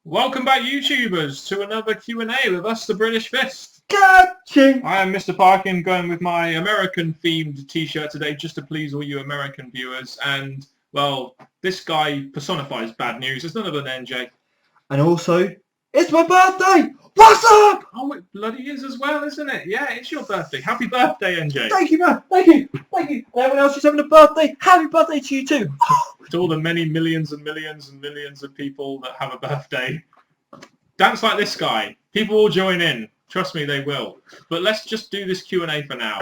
Welcome back, YouTubers, to another Q&A with us, the British Fist. Catching! I am Mr. Parkin, going with my American-themed t-shirt today, just to please all you American viewers. And, well, this guy personifies bad news. It's none other than NJ. And also, it's my birthday! What's up? Oh, it bloody is as well, isn't it? Yeah, it's your birthday. Happy birthday, NJ. Thank you, man. Thank you. Thank you. Everyone else who's having a birthday, happy birthday to you too. To all the many millions and millions and millions of people that have a birthday. Dance like this guy. People will join in. Trust me, they will. But let's just do this Q&A for now.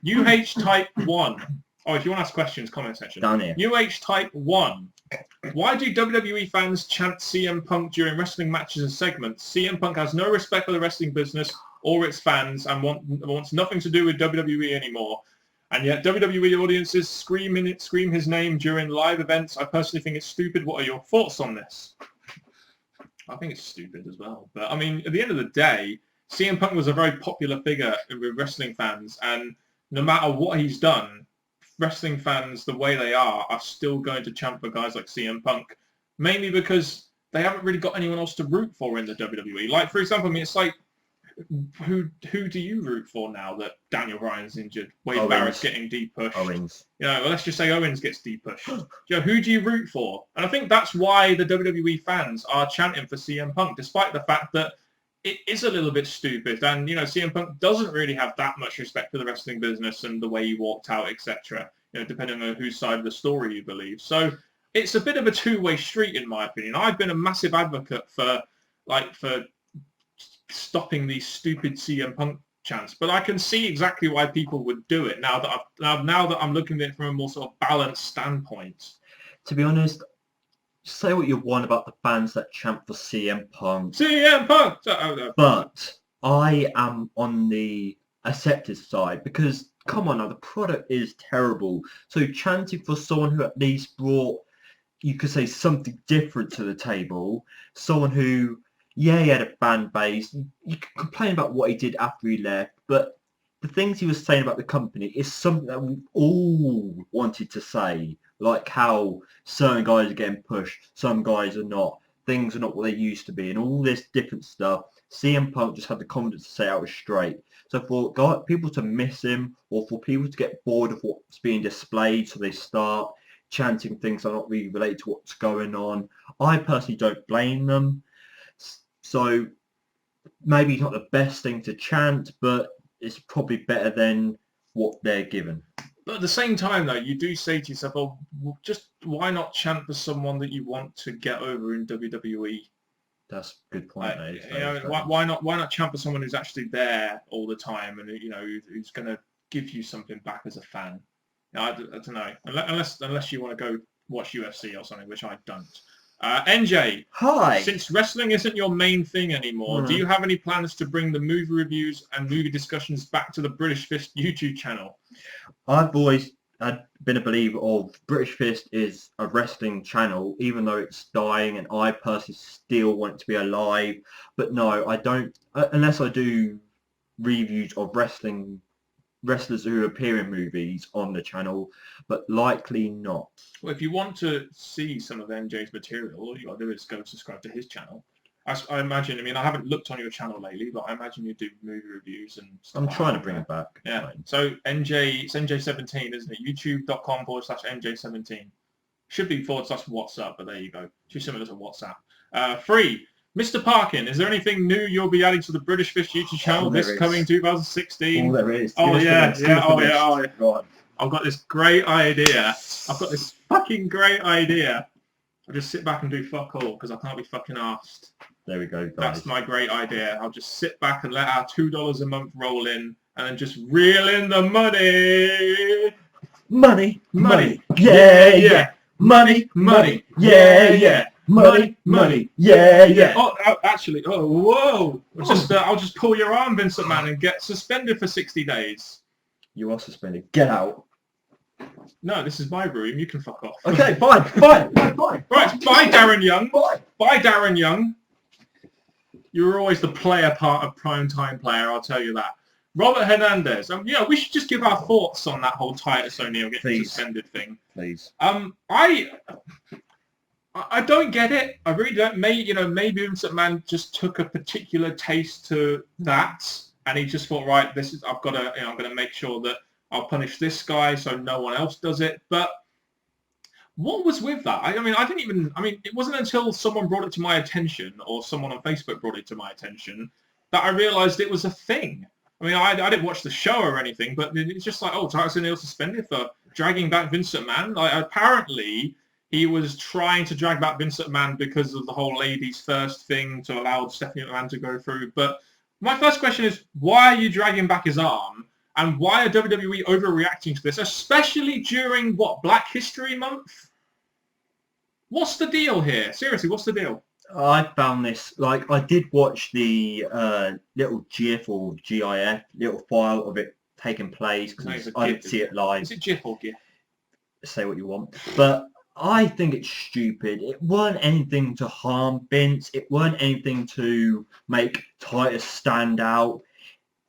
UH Type 1. Oh, if you want to ask questions, comment section. Down here. UH Type 1. Why do WWE fans chant CM Punk during wrestling matches and segments? CM Punk has no respect for the wrestling business or its fans and wants nothing to do with WWE anymore. And yet WWE audiences scream his name during live events. I personally think it's stupid. What are your thoughts on this? I think it's stupid as well. But, I mean, at the end of the day, CM Punk was a very popular figure with wrestling fans. And no matter what he's done, wrestling fans, the way they are still going to chant for guys like CM Punk. Mainly because they haven't really got anyone else to root for in the WWE. Like, for example, I mean, it's like, who do you root for now that Daniel Bryan's injured? Wade Barrett's getting deep-pushed. Owens. You know, well, let's just say Owens gets deep-pushed. You know, who do you root for? And I think that's why the WWE fans are chanting for CM Punk, despite the fact that it is a little bit stupid. And, you know, CM Punk doesn't really have that much respect for the wrestling business and the way he walked out, etc., you know, depending on whose side of the story you believe. So it's a bit of a two-way street, in my opinion. I've been a massive advocate for stopping these stupid CM Punk chants, but I can see exactly why people would do it now that I'm looking at it from a more sort of balanced standpoint. To be honest, say what you want about the fans that chant for CM Punk. CM Punk! But I am on the accepted side because, come on now, the product is terrible. So chanting for someone who at least brought, you could say, something different to the table, someone who, yeah, he had a fan base. You can complain about what he did after he left, but the things he was saying about the company is something that we all wanted to say, like how certain guys are getting pushed, some guys are not, things are not what they used to be, and all this different stuff. CM Punk just had the confidence to say out straight. So for people to miss him, or for people to get bored of what's being displayed, so they start chanting things that are not really related to what's going on, I personally don't blame them. So maybe not the best thing to chant, but it's probably better than what they're given. But at the same time, though, you do say to yourself, "Oh, just why not chant for someone that you want to get over in WWE?" That's a good point. You know, why not chant for someone who's actually there all the time and, you know, who's going to give you something back as a fan? You know, I don't know, unless you want to go watch UFC or something, which I don't. NJ, hi. Since wrestling isn't your main thing anymore, do you have any plans to bring the movie reviews and movie discussions back to the British Fist YouTube channel? I've always been a believer of British Fist is a wrestling channel, even though it's dying, and I personally still want it to be alive. But no, I don't, unless I do reviews of wrestlers who appear in movies on the channel, but likely not. Well, if you want to see some of NJ's material, all you got to do is go subscribe to his channel. I imagine, I mean, I haven't looked on your channel lately, but I imagine you do movie reviews and stuff. I'm trying to bring it back. Yeah. Fine. So it's NJ17, isn't it? YouTube.com/NJ17. Should be /WhatsApp, but there you go. Too similar to WhatsApp. Free. Mr. Parkin, is there anything new you'll be adding to the British Fish YouTube channel this coming 2016? Oh, there is. Oh, yeah. Right. I've got this great idea. I've got this fucking great idea. I'll just sit back and do fuck all because I can't be fucking arsed. There we go, guys. That's my great idea. I'll just sit back and let our $2 a month roll in and then just reel in the money. Money. Yeah, yeah. Money. Yeah, yeah. Money. Yeah, yeah. Oh, actually, whoa. I'll just pull your arm, Vincent Man, and get suspended for 60 days. You are suspended. Get out. No, this is my room. You can fuck off. Okay, fine. Right, bye, Darren Young. Bye, Darren Young. You were always the player part of Primetime Player, I'll tell you that. Robert Hernandez. We should just give our thoughts on that whole Titus O'Neil getting suspended thing. Please. I don't get it. I really don't. Maybe Vince McMahon just took a particular taste to that, and he just thought, right, this is I've got to, I'm going to make sure that I'll punish this guy so no one else does it. But what was with that? I mean, I didn't even. I mean, it wasn't until someone brought it to my attention, or someone on Facebook brought it to my attention, that I realised it was a thing. I mean, I didn't watch the show or anything, but it's just like, oh, Titus O'Neil suspended for dragging back Vince McMahon. Like, apparently, he was trying to drag back Vince McMahon because of the whole ladies first thing to allow Stephanie McMahon to go through. But my first question is, why are you dragging back his arm? And why are WWE overreacting to this, especially during, Black History Month? What's the deal here? Seriously, what's the deal? I found this, like, I did watch the little GIF or GIF, little file of it taking place, because I didn't see it live. Is it GIF or GIF? Say what you want. But I think it's stupid. It weren't anything to harm Vince. It weren't anything to make Titus stand out.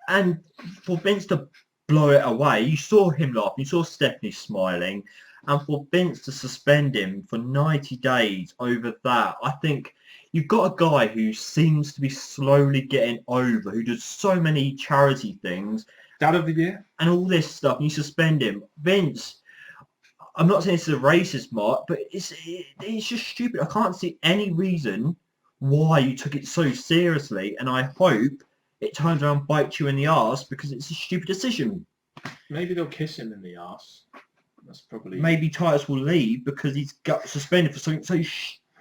And for Vince to blow it away, you saw him laughing, you saw Stephanie smiling, and for Vince to suspend him for 90 days over that, I think you've got a guy who seems to be slowly getting over, who does so many charity things. Dad of the year? And all this stuff, and you suspend him. Vince, I'm not saying it's a racist mark, but it's just stupid. I can't see any reason why you took it so seriously, and I hope it turns around and bites you in the arse because it's a stupid decision. Maybe they'll kiss him in the arse. That's probably... Maybe Titus will leave because he's got suspended for something so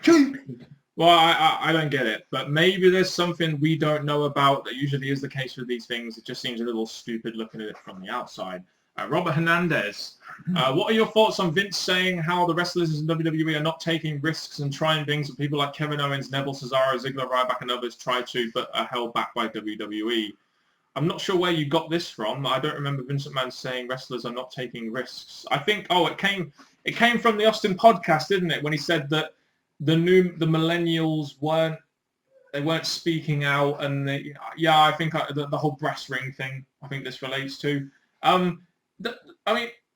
stupid. Well, I don't get it, but maybe there's something we don't know about that usually is the case with these things. It just seems a little stupid looking at it from the outside. Robert Hernandez, what are your thoughts on Vince saying how the wrestlers in WWE are not taking risks and trying things that people like Kevin Owens, Neville, Cesaro, Ziggler, Ryback and others try to, but are held back by WWE? I'm not sure where you got this from. I don't remember Vince McMahon saying wrestlers are not taking risks. I think, it came from the Austin podcast, didn't it? When he said that the millennials weren't speaking out, and I think the whole brass ring thing, I think this relates to.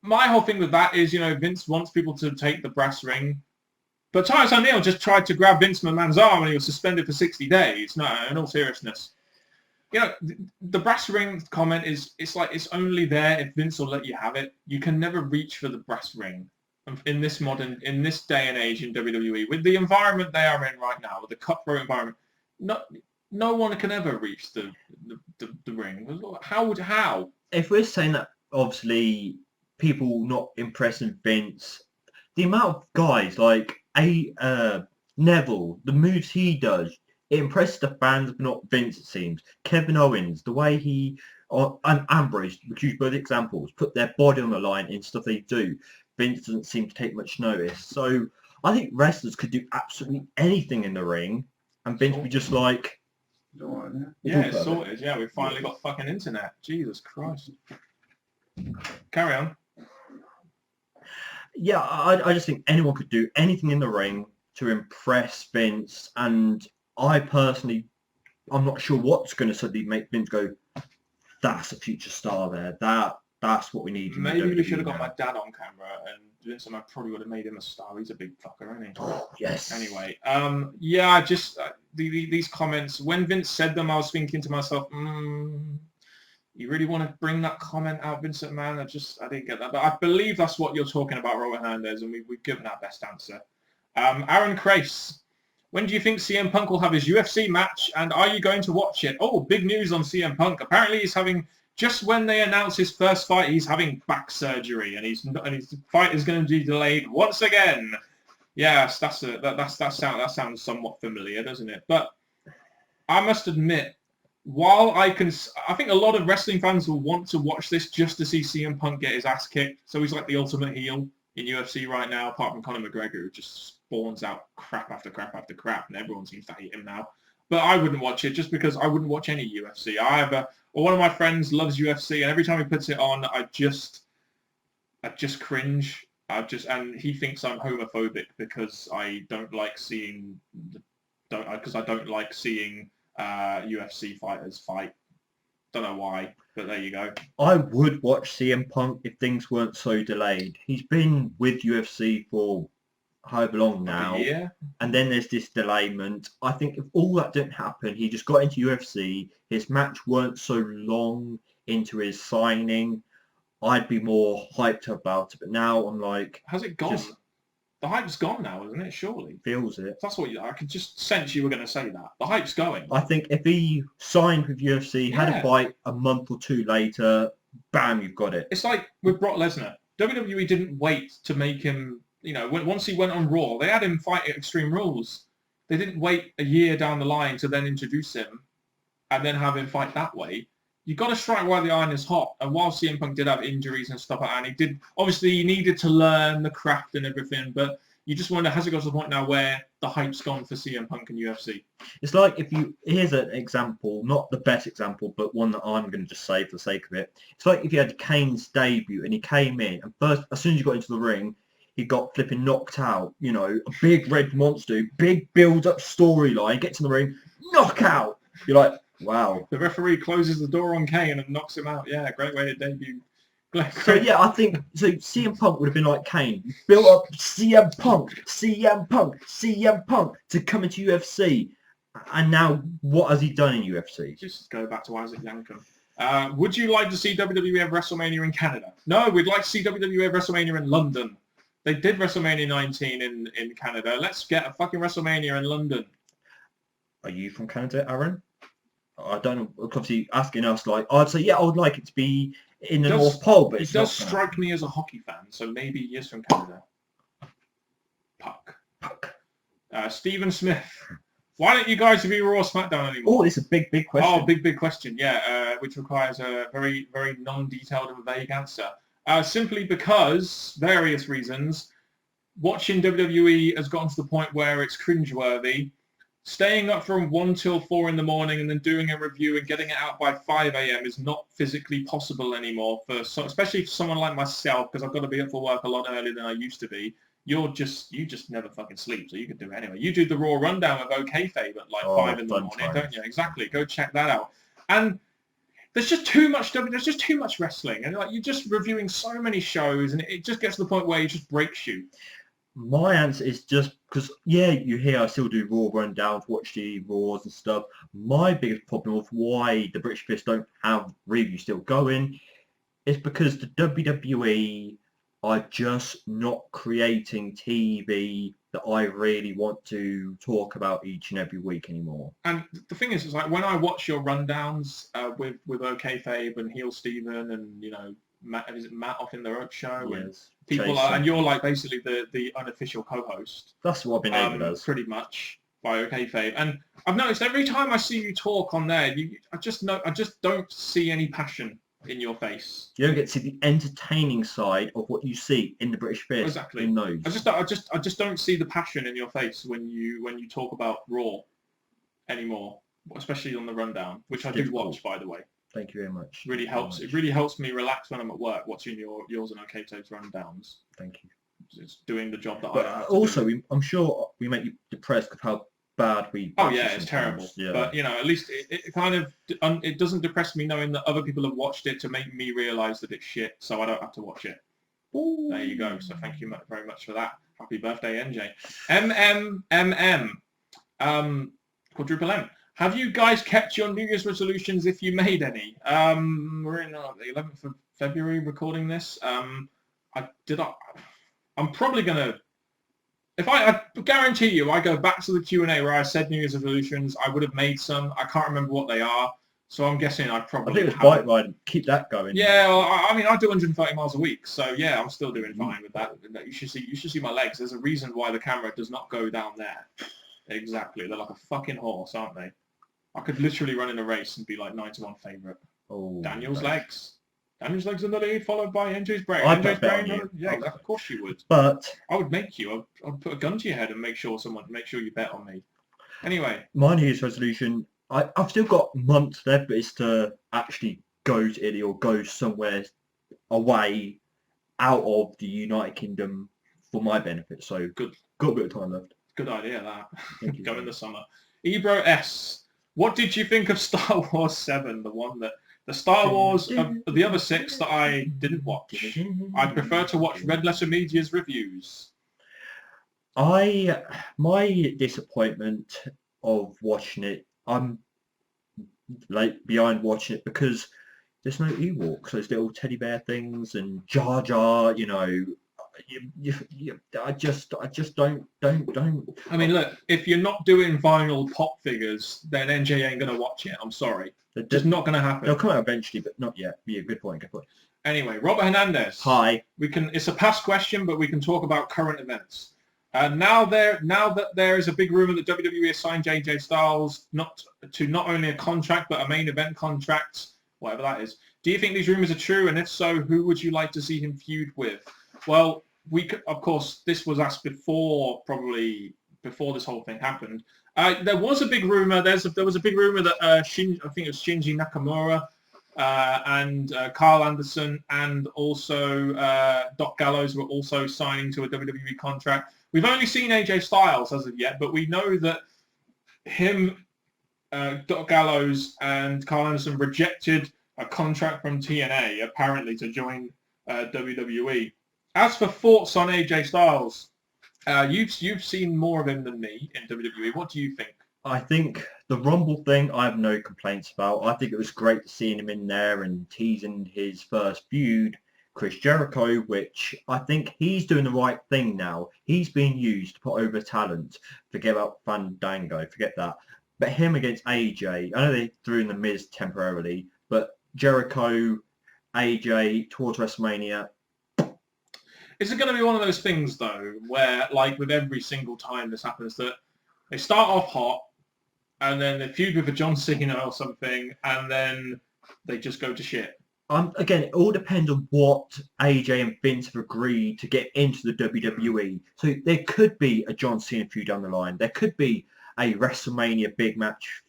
My whole thing with that is, Vince wants people to take the brass ring, but Titus O'Neil just tried to grab Vince McMahon's arm and he was suspended for 60 days. No, in all seriousness. The brass ring comment it's like it's only there if Vince will let you have it. You can never reach for the brass ring in this day and age in WWE, with the environment they are in right now, with the cutthroat environment. No one can ever reach the ring. How? If we're saying that, obviously, people not impressing Vince, the amount of guys like Neville, the moves he does, it impresses the fans, but not Vince, it seems. Kevin Owens, the way and Ambrose, which use both examples, put their body on the line in stuff they do. Vince doesn't seem to take much notice. So I think wrestlers could do absolutely anything in the ring, and Vince would be just like... Yeah, it's sorted. Yeah, we've finally got fucking internet. Jesus Christ. Carry on. Yeah, I just think anyone could do anything in the ring to impress Vince, and I personally, I'm not sure what's going to suddenly make Vince go, that's a future star there. That's what we need. Maybe we should have got my dad on camera, and Vince and I probably would have made him a star. He's a big fucker, isn't he? Oh, yes. Anyway, these comments, when Vince said them, I was thinking to myself, you really want to bring that comment out, Vince McMahon? I didn't get that. But I believe that's what you're talking about, Robert Hernandez, and we've given our best answer. Aaron Crace, when do you think CM Punk will have his UFC match, and are you going to watch it? Oh, big news on CM Punk. Apparently he's having, just when they announce his first fight, he's having back surgery, and his fight is going to be delayed once again. Yes, that sounds somewhat familiar, doesn't it? But I must admit, while I think a lot of wrestling fans will want to watch this just to see CM Punk get his ass kicked. So he's like the ultimate heel in UFC right now, apart from Conor McGregor, who just spawns out crap after crap after crap, and everyone seems to hate him now. But I wouldn't watch it just because I wouldn't watch any UFC. One of my friends loves UFC, and every time he puts it on, I just cringe. And he thinks I'm homophobic because I don't like seeing UFC fighters fight. Don't know why, but there you go. I would watch CM Punk if things weren't so delayed. He's been with UFC for however long Like now. a year. And then there's this delayment. I think if all that didn't happen, he just got into UFC, his match weren't so long into his signing, I'd be more hyped about it. But now I'm like, Has it gone? just The hype's gone now, isn't it? Surely. feels it. That's what I could just sense you were going to say that. The hype's going. I think if he signed with UFC, had Yeah. a fight a month or two later, bam, you've got it. It's like with Brock Lesnar. WWE didn't wait to make him, once he went on Raw, they had him fight at Extreme Rules. They didn't wait a year down the line to then introduce him and then have him fight that way. You've got to strike while the iron is hot. And while CM Punk did have injuries and stuff like that, and he did, obviously he needed to learn the craft and everything, but you just wonder, has it got to the point now where the hype's gone for CM Punk and UFC? It's like here's an example, not the best example, but one that I'm going to just say for the sake of it. It's like if you had Kane's debut and he came in and first, as soon as he got into the ring, he got flipping knocked out, a big red monster, big build-up storyline, gets in the ring, knockout. You're like, wow. The referee closes the door on Kane and knocks him out. Yeah, great way to debut. So yeah, I think CM Punk would have been like Kane. You built up CM Punk to come into UFC. And now what has he done in UFC? Just go back to Isaac Yankem. Would you like to see WWE have WrestleMania in Canada? No, we'd like to see WWE have WrestleMania in London. They did WrestleMania 19 in Canada. Let's get a fucking WrestleMania in London. Are you from Canada, Aaron? I don't know. Obviously, asking us, like, I'd say, yeah, I would like it to be in the North Pole, but it does strike me as a hockey fan, so maybe he is from Canada. Puck. Stephen Smith. Why don't you guys review Raw SmackDown anymore? Oh, it's a big question. Oh, big question, yeah, which requires a very, very non-detailed and vague answer. Simply because, various reasons, watching WWE has gotten to the point where it's cringeworthy. Staying up from 1 till 4 in the morning and then doing a review and getting it out by 5 a.m. is not physically possible anymore, especially for someone like myself, because I've got to be up for work a lot earlier than I used to be. You just never fucking sleep, so you can do it anyway. You do the Raw rundown of OKFabe at like 5 in the morning, don't you? Exactly. Go check that out. And there's just too much there's just too much wrestling, and like you're just reviewing so many shows, and it just gets to the point where it just breaks you. My answer is just because, yeah, you hear I still do Raw rundowns, watch the Raws and stuff. My biggest problem with why the British Fist don't have reviews still going is because the WWE are just not creating TV that I really want to talk about each and every week anymore. And the thing is like when I watch your rundowns with OKFabe and Heel Steven and Matt off in the Road show? Yes. And people and you're like basically the unofficial co-host. That's what I've been named as. Pretty much by OKFabe. And I've noticed every time I see you talk on there, I just don't see any passion in your face. You don't get to see the entertaining side of what you see in the British Fist. Exactly. In those. I just don't see the passion in your face when you talk about Raw anymore, especially on the rundown, which I do watch, by the way. Thank you very much. Really helps. It really helps me relax when I'm at work watching yours and OKFabe's rundowns. Thank you. It's doing the job that but I have also, do. I'm sure we make you depressed with how bad we. Oh yeah, it's terrible. Yeah. But at least it kind of it doesn't depress me knowing that other people have watched it to make me realise that it's shit, so I don't have to watch it. Ooh. There you go. So thank you very much for that. Happy birthday, NJ. Quadruple M. Have you guys kept your New Year's resolutions if you made any? We're in the 11th of February recording this. I'm probably going to... I guarantee you, I go back to the Q&A where I said New Year's resolutions, I would have made some. I can't remember what they are. So I'm guessing I probably I think it's bike ride. Keep that going. Yeah, well, I mean, I do 130 miles a week. So yeah, I'm still doing fine with that. You should see my legs. There's a reason why the camera does not go down there. Exactly. They're like a fucking horse, aren't they? I could literally run in a race and be like 9-1 favourite. Oh, Daniel's legs. Daniel's legs in the lead, followed by NJ's brain. I'd NJ's bet brain. on you. Yeah, exactly. Of course you would. But I would make you. I'd put a gun to your head and make sure you bet on me. Anyway. My New Year's resolution, I've still got months left, but it's to actually go to Italy or go somewhere away out of the United Kingdom for my benefit. So good. Got a bit of time left. Good idea, that. Go in the summer. Ebro S. What did you think of Star Wars 7? The Star Wars of the other 6 that I didn't watch. I'd prefer to watch Red Letter Media's reviews. My disappointment of watching it, I'm like behind watching it because there's no Ewoks, those little teddy bear things, and Jar Jar. I just don't. I mean, look, if you're not doing vinyl pop figures, then NJ ain't gonna watch it. I'm sorry, just not gonna happen. They'll come out eventually, but not yet. Yeah, good point. Good point. Anyway, Robert Hernandez. Hi. It's a past question, but we can talk about current events. Now that there is a big rumor that WWE has signed AJ Styles not only a contract but a main event contract, whatever that is. Do you think these rumors are true? And if so, who would you like to see him feud with? Well, of course, this was asked probably before this whole thing happened. There was a big rumor. There was a big rumor that I think it was Shinji Nakamura and Carl Anderson and also Doc Gallows were also signing to a WWE contract. We've only seen AJ Styles as of yet, but we know that him, Doc Gallows and Carl Anderson rejected a contract from TNA apparently to join WWE. As for thoughts on AJ Styles, you've seen more of him than me in WWE. What do you think? I think the Rumble thing, I have no complaints about. I think it was great seeing him in there and teasing his first feud, Chris Jericho, which I think he's doing the right thing now. He's being used to put over talent. Forget about Fandango, forget that. But him against AJ, I know they threw in the Miz temporarily, but Jericho, AJ towards WrestleMania. Is it going to be one of those things, though, where, like with every single time this happens, that they start off hot, and then they feud with a John Cena or something, and then they just go to shit? Again, it all depends on what AJ and Vince have agreed to get into the WWE. So there could be a John Cena feud down the line. There could be a WrestleMania big match.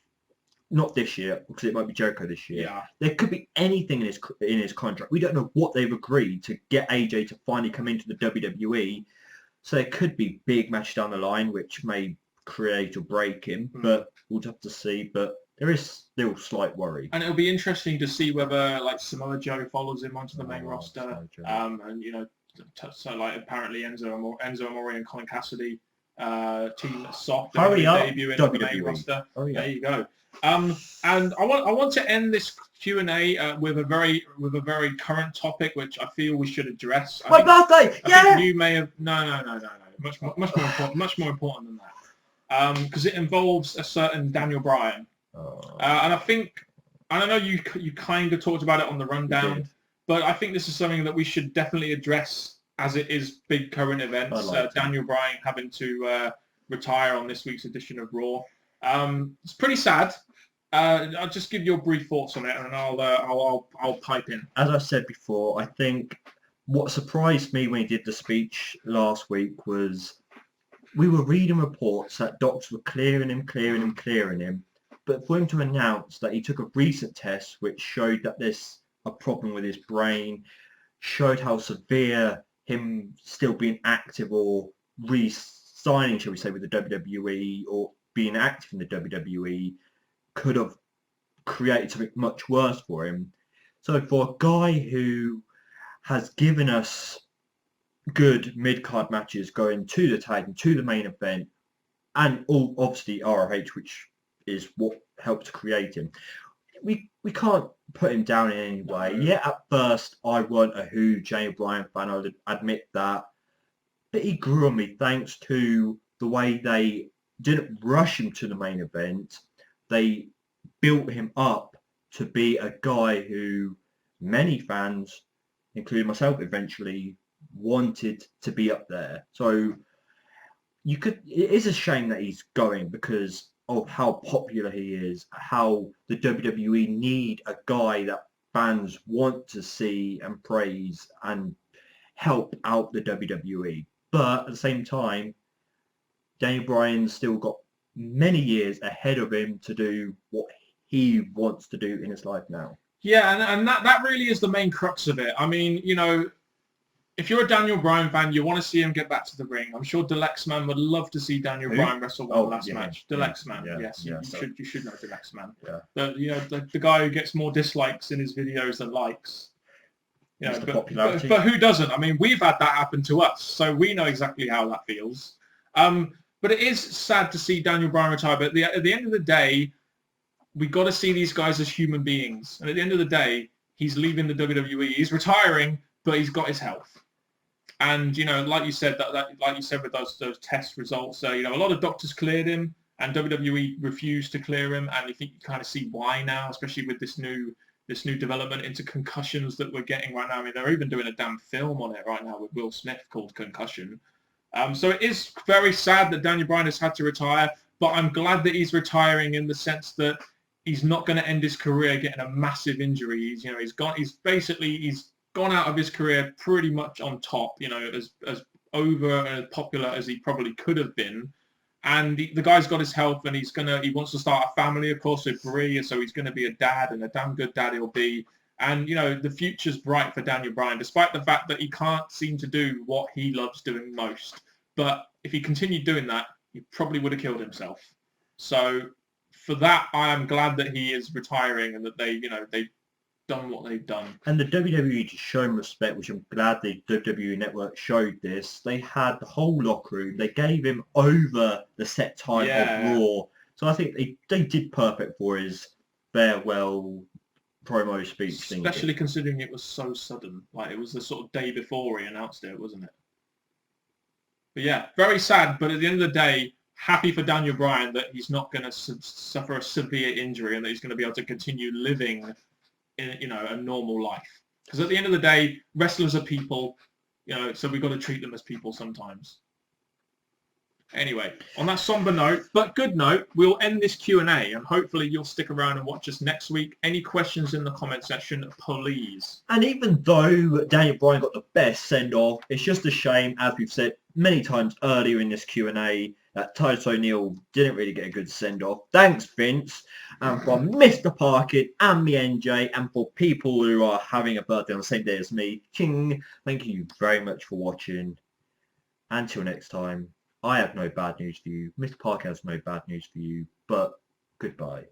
Not this year, because it might be Jericho this year. Yeah. There could be anything in his contract. We don't know what they've agreed to get AJ to finally come into the WWE. So there could be big match down the line, which may create or break him. But we'll have to see. But there is still slight worry. And it'll be interesting to see whether like Samoa Joe follows him onto the main roster. And so like apparently Enzo Amore and Colin Cassidy team soft debut into the main roster. Oh, yeah. There you go. And I want to end this Q&A with a very current topic, which I feel we should address. My birthday! I think you may have no. Much more important than that. Because it involves a certain Daniel Bryan. And I know you kind of talked about it on the rundown, but I think this is something that we should definitely address as it is big current events. Daniel Bryan having to retire on this week's edition of Raw. It's pretty sad. I'll just give your brief thoughts on it, and I'll pipe in. As I said before, I think what surprised me when he did the speech last week was we were reading reports that doctors were clearing him, but for him to announce that he took a recent test which showed that there's a problem with his brain, showed how severe him still being active or re-signing, shall we say, with the WWE or being active in the WWE could have created something much worse for him. So for a guy who has given us good mid-card matches going to the tag and to the main event, and all obviously ROH, which is what helped create him, we can't put him down in any way. Yeah, at first I weren't a huge Daniel Bryan fan, I'll admit that, but he grew on me thanks to the way they didn't rush him to the main event. They built him up to be a guy who many fans, including myself eventually, wanted to be up there. So it is a shame that he's going because of how popular he is, how the WWE need a guy that fans want to see and praise and help out the WWE. But at the same time, Daniel Bryan's still got many years ahead of him to do what he wants to do in his life now. Yeah, and that really is the main crux of it. I mean, if you're a Daniel Bryan fan, you want to see him get back to the ring. I'm sure Delexman would love to see Daniel Bryan wrestle one last match. Delexman, yes, you should know Delexman. Yeah. The guy who gets more dislikes in his videos than likes. Popularity. But who doesn't? I mean, we've had that happen to us, so we know exactly how that feels. But it is sad to see Daniel Bryan retire. But at the end of the day, we got to see these guys as human beings. And at the end of the day, he's leaving the WWE. He's retiring, but he's got his health. And like you said, like you said with those test results, a lot of doctors cleared him, and WWE refused to clear him. And I think you kind of see why now, especially with this new development into concussions that we're getting right now. I mean, they're even doing a damn film on it right now with Will Smith called Concussion. So it is very sad that Daniel Bryan has had to retire, but I'm glad that he's retiring in the sense that he's not going to end his career getting a massive injury. He's gone out of his career pretty much on top, as over and popular as he probably could have been. And the guy's got his health, and he wants to start a family, of course, with Brie, so he's going to be a dad, and a damn good dad he'll be. And, the future's bright for Daniel Bryan, despite the fact that he can't seem to do what he loves doing most. But if he continued doing that, he probably would have killed himself. So for that, I am glad that he is retiring and that they've done what they've done. And the WWE to show him respect, which I'm glad the WWE Network showed this. They had the whole locker room. They gave him over the set time of Raw. So I think they did perfect for his farewell promo speech thing. Especially considering it was so sudden. Like, it was the sort of day before he announced it, wasn't it? But yeah, very sad. But at the end of the day, happy for Daniel Bryan that he's not going to suffer a severe injury and that he's going to be able to continue living in a normal life. Because at the end of the day, wrestlers are people, so we've got to treat them as people sometimes. Anyway, on that somber note, but good note, we'll end this Q&A, and hopefully you'll stick around and watch us next week. Any questions in the comment section, please. And even though Daniel Bryan got the best send-off, it's just a shame, as we've said many times earlier in this Q&A, that Titus O'Neil didn't really get a good send-off. Thanks, Vince. And from Mr. Parkin and me, NJ, and for people who are having a birthday on the same day as me, ching, thank you very much for watching. Until next time, I have no bad news for you. Mr. Parkin has no bad news for you, but goodbye.